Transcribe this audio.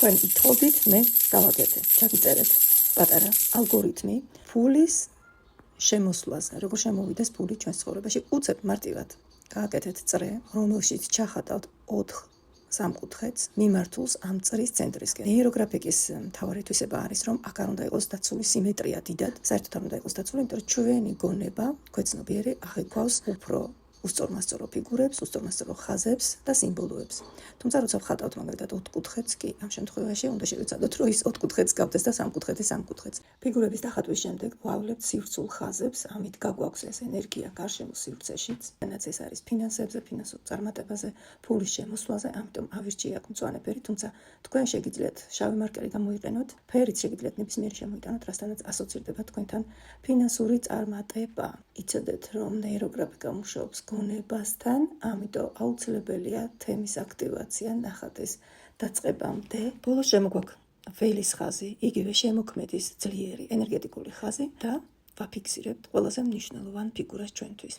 თქვენ ითხოვდით, მე გავაკეთე. ჩაგიწერეთ პატარა ალგორითმი ფულის შემოსვლაზე, როგორ შემოვიდეს ფული ჩვენს ცხოვრებაში. უცებ მარტივად გააკეთეთ წრე, რომელშიც ჩახატავთ 4 სამკუთხედს მიმართულს ამ წრის ცენტრისკენ. ნეიროგრაფიკის მთავარი თვისება არის, რომ აქ არ უნდა იყოს დაცული სიმეტრია დიდად, საერთოდ არ უნდა იყოს დაცული, იმიტომ რომ ჩვენი გონება, ქვეცნობიერი აღიქვავს უფრო უსწორმასწორო ფიგურებს, უსწორმასწორო ხაზებს და სიმბოლოებს. თუმცა როცა ვხატავთ მაგალითად 4 კუთხედს, კი ამ შემთხვევაში უნდა შევეცადოთ, რომ ის 4 კუთხედს გავდეს და 3 კუთხედი 3 კუთხედს. ფიგურების დახატვის შემდეგ ვავლებთ სივრცულ ხაზებს, ამით გაგვაქვს ეს ენერგია გარშემო სივრცეშიც. რაც ეს არის ფინანსებზე, ფინანსურ წარმატებაზე, ფულის შემოსვლაზე, ამიტომ ავირჩიე აქ მწვანე ფერი, თუმცა თქვენ შეგიძლიათ შავი მარკერი გამოიყენოთ, ფერიც შეგიძლიათ ნებისმიერი შემოიტანოთ, რასთანაც ასოცირდება თქვენთან ფინანსური წარმატება. იცოდეთ, რომ ნეიროგრაფიკა მუშაობს გონებასთან, ამიტომ აუცილებელია თემის აქტივაცია ნახატის დაწყებამდე. ბოლოს შემოგვაქვს ველის ხაზი, იგივე შემოქმედის ძლიერი ენერგეტიკული ხაზი და ვაფიქსირებთ ყველაზე მნიშვნელოვან ფიგურას ჩვენთვის.